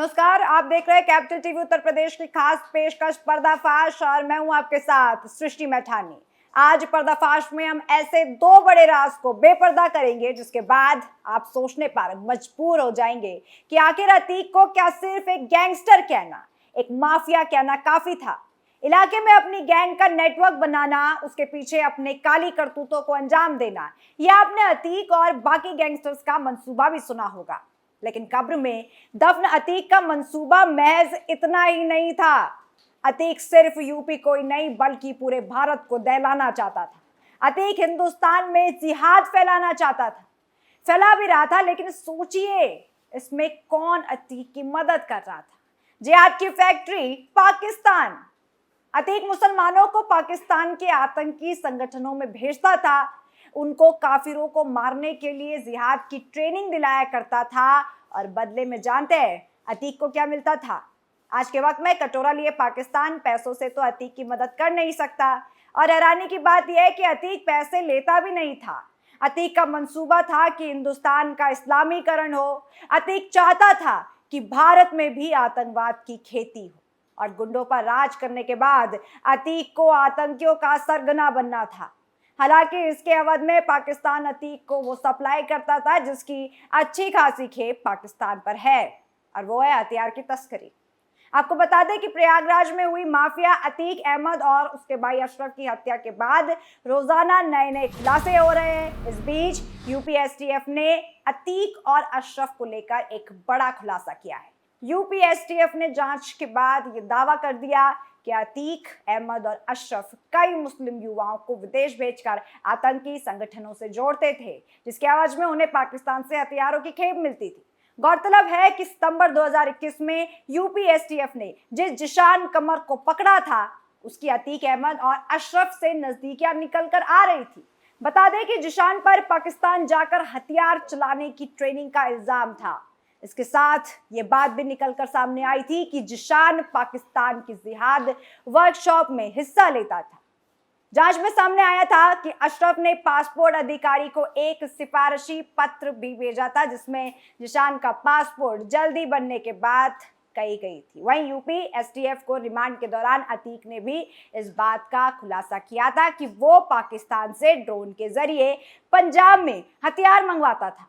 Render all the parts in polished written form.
नमस्कार, आप देख रहे हैं कैपिटल टीवी उत्तर प्रदेश की खास पेशकश पर्दाफाश और मैं हूं आपके साथ सृष्टि मैठानी। आज पर्दाफाश में हम ऐसे दो बड़े राज को बेपर्दा करेंगे जिसके बाद आप सोचने पर मजबूर हो जाएंगे कि आखिर अतीक को क्या सिर्फ एक गैंगस्टर कहना, एक माफिया कहना काफी था। इलाके में अपनी गैंग का नेटवर्क बनाना, उसके पीछे अपने काली करतूतों को अंजाम देना, यह आपने अतीक और बाकी गैंगस्टर्स का मंसूबा भी सुना होगा। लेकिन कब्र में दफन अतीक का मंसूबा महज इतना ही नहीं था। अतीक सिर्फ यूपी को ही नहीं बल्कि पूरे भारत को दहलाना चाहता था। अतीक हिंदुस्तान में जिहाद फैलाना चाहता था, फैला भी रहा था। लेकिन सोचिए, इसमें कौन अतीक की मदद कर रहा था? जिहाद की फैक्ट्री पाकिस्तान। अतीक मुसलमानों को पाकिस्तान के आतंकी संगठनों में भेजता था, उनको काफिरों को मारने के लिए जिहाद की ट्रेनिंग दिलाया करता था। और बदले में जानते हैं अतीक को क्या मिलता था? आज के वक्त में कटोरा लिए पाकिस्तान पैसों से तो अतीक की मदद कर नहीं सकता। और हैरानी की बात यह है कि अतीक पैसे लेता भी नहीं था। अतीक का मंसूबा था कि हिंदुस्तान का इस्लामीकरण हो। अतीक चाहता था कि भारत में भी आतंकवाद की खेती हो और गुंडों पर राज करने के बाद अतीक को आतंकियों का सरगना बनना था। हालांकि इसके अवध में पाकिस्तान अतीक को वो सप्लाई करता था जिसकी अच्छी खासी खेप पाकिस्तान पर है, और वो है हथियार की तस्करी। आपको बता दें कि प्रयागराज में हुई माफिया अतीक अहमद और उसके भाई अशरफ की हत्या के बाद रोजाना नए नए खुलासे हो रहे हैं। इस बीच यूपी एसटीएफ ने अतीक और अशरफ को लेकर एक बड़ा खुलासा किया है। यूपी एसटीएफ ने जांच के बाद ये दावा कर दिया कि अतीक अहमद और अशरफ कई मुस्लिम युवाओं को विदेश भेजकर आतंकी संगठनों से जोड़ते थे, जिसके एवज में उन्हें पाकिस्तान से हथियारों की खेप मिलती थी। गौरतलब है कि सितंबर 2021 में यूपी एसटीएफ ने जिस जिशान कमर को पकड़ा था, उसकी अतीक अहमद और अशरफ से नजदीकियां निकल कर आ रही थी। बता दें कि जिशान पर पाकिस्तान जाकर हथियार चलाने की ट्रेनिंग का इल्जाम था। इसके साथ ये बात भी निकलकर सामने आई थी कि जिशान पाकिस्तान की जिहाद वर्कशॉप में हिस्सा लेता था। जांच में सामने आया था कि अशरफ ने पासपोर्ट अधिकारी को एक सिफारिशी पत्र भी भेजा था जिसमें जिशान का पासपोर्ट जल्दी बनने के बाद कही गई थी। वहीं यूपी एसटीएफ को रिमांड के दौरान अतीक ने भी इस बात का खुलासा किया था कि वो पाकिस्तान से ड्रोन के जरिए पंजाब में हथियार मंगवाता था।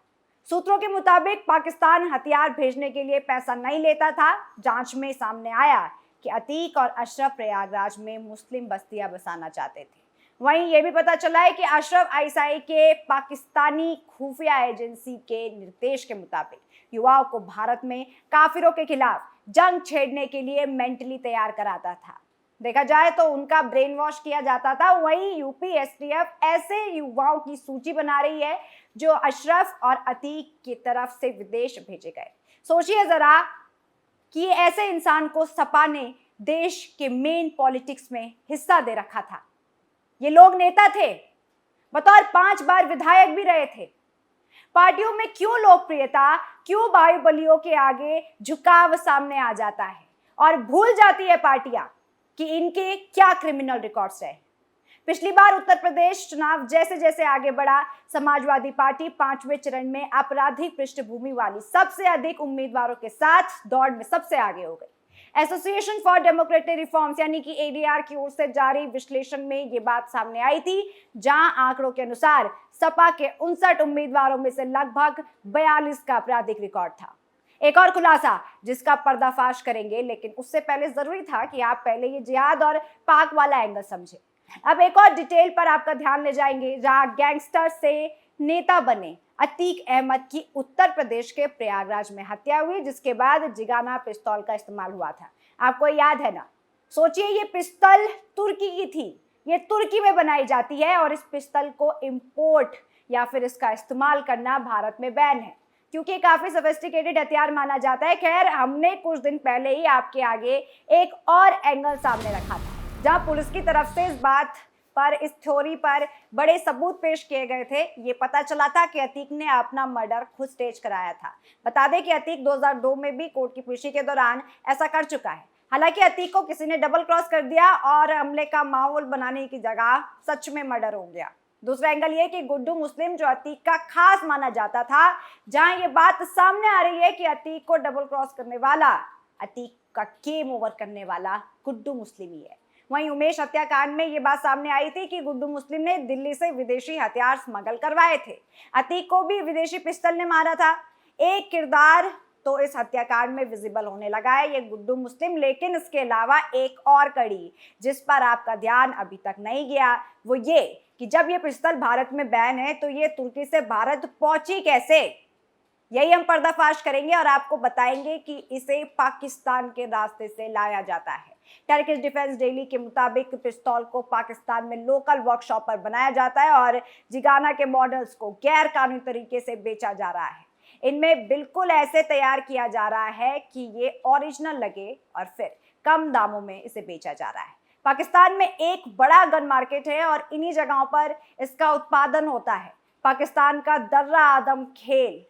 सूत्रों के मुताबिक पाकिस्तान हथियार भेजने के लिए पैसा नहीं लेता था। जांच में सामने आया कि अतीक और अशरफ प्रयागराज में मुस्लिम बस्तियां बसाना चाहते थे। वहीं यह भी पता चला है कि अशरफ आईएसआई के पाकिस्तानी खुफिया एजेंसी के निर्देश के मुताबिक युवाओं को भारत में काफिरों के खिलाफ जंग छेड़ने के लिए मेंटली तैयार कराता था। देखा जाए तो उनका ब्रेन वॉश किया जाता था। वहीं यूपी एसटीएफ ऐसे युवाओं की सूची बना रही है जो अशरफ और अतीक की तरफ से विदेश भेजे गए। सोचिए जरा कि ऐसे इंसान को सपा ने देश के मेन पॉलिटिक्स में हिस्सा दे रखा था। ये लोग नेता थे, बतौर 5 बार विधायक भी रहे थे। पार्टियों में क्यों लोकप्रियता, क्यों बाहुबलियों के आगे झुकाव सामने आ जाता है और भूल जाती है पार्टियां कि इनके क्या क्रिमिनल रिकॉर्ड्स है। पिछली बार उत्तर प्रदेश चुनाव जैसे जैसे आगे बढ़ा, समाजवादी पार्टी 5वें चरण में आपराधिक पृष्ठभूमि वाली सबसे अधिक उम्मीदवारों के साथ दौड़ में सबसे आगे हो गई। एसोसिएशन फॉर डेमोक्रेटिक रिफॉर्म्स यानी कि एडीआर की ओर से जारी विश्लेषण में ये बात सामने आई थी, जहां आंकड़ों के अनुसार सपा के 59 उम्मीदवारों में से लगभग 42 का आपराधिक रिकॉर्ड था। एक और खुलासा जिसका पर्दाफाश करेंगे, लेकिन उससे पहले जरूरी था कि आप पहले ये जिहाद और पाक वाला एंगल समझे। अब एक और डिटेल पर आपका ध्यान ले जाएंगे, जहां गैंगस्टर से नेता बने अतीक अहमद की उत्तर प्रदेश के प्रयागराज में हत्या हुई, जिसके बाद जिगाना पिस्तौल का इस्तेमाल हुआ था। आपको याद है ना? सोचिए, ये पिस्तौल तुर्की की थी, ये तुर्की में बनाई जाती है और इस पिस्तौल को इंपोर्ट या फिर इसका इस्तेमाल करना भारत में बैन है क्योंकि काफी सोफिस्टिकेटेड हथियार माना जाता है। खैर, हमने कुछ दिन पहले ही आपके आगे एक और एंगल सामने रखा था, जहां पुलिस की तरफ से इस बात पर, इस थ्योरी पर बड़े सबूत पेश किए गए थे। ये पता चला था कि अतीक ने अपना मर्डर खुद स्टेज कराया था। बता दें कि अतीक 2002 में भी कोर्ट की पेशी के दौरान ऐसा कर चुका है। हालांकि अतीक को किसी ने डबल क्रॉस कर दिया और हमले का माहौल बनाने की जगह सच में मर्डर हो गया। दूसरा एंगल ये कि गुड्डू मुस्लिम जो अतीक का खास माना जाता था, जहां ये बात सामने आ रही है कि अतीक को डबल क्रॉस करने वाला, अतीक का गेम ओवर करने वाला गुड्डू मुस्लिम ही है। वहीं उमेश हत्याकांड में ये बात सामने आई थी कि गुड्डू मुस्लिम ने दिल्ली से विदेशी हथियार स्मगल करवाए थे। अतीक को भी विदेशी पिस्टल ने मारा था। एक किरदार तो इस हत्याकांड में विजिबल होने लगा है, ये गुड्डू मुस्लिम। लेकिन इसके अलावा एक और कड़ी जिस पर आपका ध्यान अभी तक नहीं गया, वो ये कि जब ये पिस्टल भारत में बैन है तो ये तुर्की से भारत पहुंची कैसे। यही हम पर्दाफाश करेंगे और आपको बताएंगे कि इसे पाकिस्तान के रास्ते से लाया जाता है। टर्किश डिफेंस डेली के मुताबिक पिस्तौल को पाकिस्तान में लोकल वर्कशॉप पर बनाया जाता है और जिगाना के मॉडल्स को गैर कानूनी तरीके से बेचा जा रहा है। इनमें बिल्कुल ऐसे तैयार किया जा रहा है कि ये ओरिजिनल लगे और फिर कम दामों में इसे बेचा जा रहा है। पाकिस्तान में एक बड़ा गन मार्केट है और इन्हीं जगहों पर इसका उत्पादन होता है। पाकिस्तान का दर्रा आदम खेल,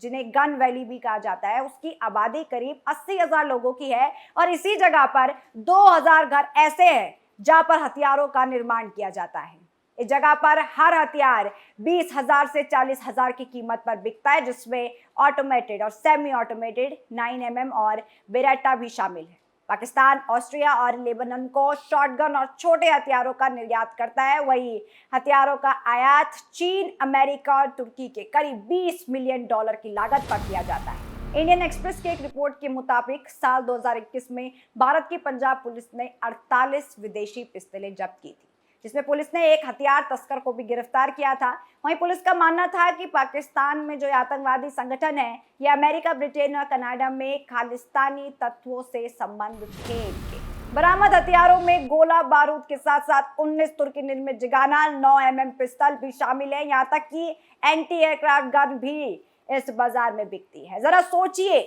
जिन्हें गन वैली भी कहा जाता है, उसकी आबादी करीब 80,000 लोगों की है और इसी जगह पर 2,000 घर ऐसे हैं जहां पर हथियारों का निर्माण किया जाता है। इस जगह पर हर हथियार 20,000 से 40,000 की कीमत पर बिकता है, जिसमें ऑटोमेटेड और सेमी ऑटोमेटेड 9mm और बेरेटा भी शामिल है। पाकिस्तान, ऑस्ट्रिया और लेबनान को शॉटगन और छोटे हथियारों का निर्यात करता है। वही हथियारों का आयात चीन, अमेरिका और तुर्की के करीब $20 मिलियन की लागत पर किया जाता है। इंडियन एक्सप्रेस की एक रिपोर्ट के मुताबिक साल 2021 में भारत की पंजाब पुलिस ने 48 विदेशी पिस्तौलें जब्त की थी, जिसमें पुलिस ने एक हथियार तस्कर को भी गिरफ्तार किया था। वहीं पुलिस का मानना था कि पाकिस्तान में जो आतंकवादी संगठन है, ये अमेरिका, ब्रिटेन और कनाडा में खालिस्तानी तत्वों से संबंध थे। बरामद हथियारों में गोला बारूद के साथ साथ 19 तुर्की निर्मित जिगाना 9mm पिस्तौल भी शामिल है। यहाँ तक कि एंटी एयरक्राफ्ट गन भी इस बाजार में बिकती है। जरा सोचिए,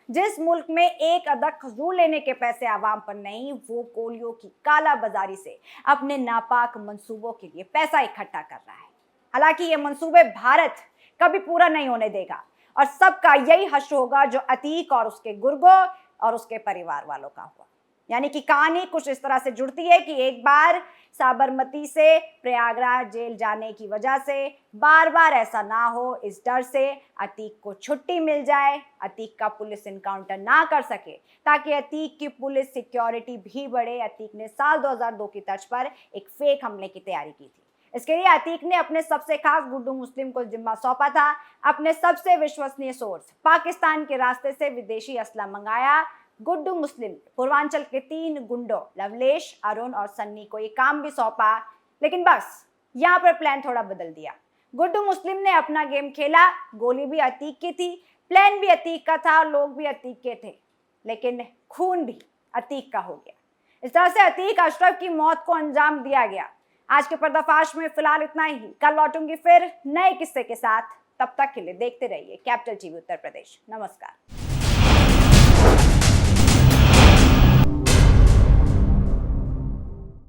जिस मुल्क में एक अदद खजूर लेने के पैसे आवाम पर नहीं, वो गोलियों की काला बाजारी से अपने नापाक मंसूबों के लिए पैसा इकट्ठा कर रहा है। हालांकि ये मंसूबे भारत कभी पूरा नहीं होने देगा और सबका यही हश्र होगा जो अतीक और उसके गुर्गों और उसके परिवार वालों का हुआ। यानी कि कहानी कुछ इस तरह से जुड़ती है कि एक बार साबरमती से प्रयागराज जेल जाने की वजह से बार बार ऐसा ना हो, इस डर से अतीक को छुट्टी मिल जाए, अतीक का पुलिस इनकाउंटर ना कर सके, ताकि अतीक की पुलिस सिक्योरिटी भी बढ़े। अतीक ने साल 2002 की तर्ज पर एक फेक हमले की तैयारी की थी। इसके लिए अतीक ने अपने सबसे खास गुड्डू मुस्लिम को जिम्मा सौंपा था। अपने सबसे विश्वसनीय सोर्स पाकिस्तान के रास्ते से विदेशी असला मंगाया। गुड्डू मुस्लिम पूर्वांचल के 3 गुंडों लवलेश, अरुण और सन्नी को ये काम भी सौंपा। लेकिन बस यहाँ पर प्लान थोड़ा बदल दिया। गुड्डू मुस्लिम ने अपना गेम खेला, गोली भी अतीक की थी, प्लान भी अतीक का था, लोग भी अतीक के थे, लेकिन खून भी अतीक का हो गया। इस तरह से अतीक अशरफ की मौत को अंजाम दिया गया। आज के पर्दाफाश में फिलहाल इतना ही। कल लौटूंगी फिर नए किस्से के साथ। तब तक के लिए देखते रहिए कैपिटल टीवी उत्तर प्रदेश। नमस्कार।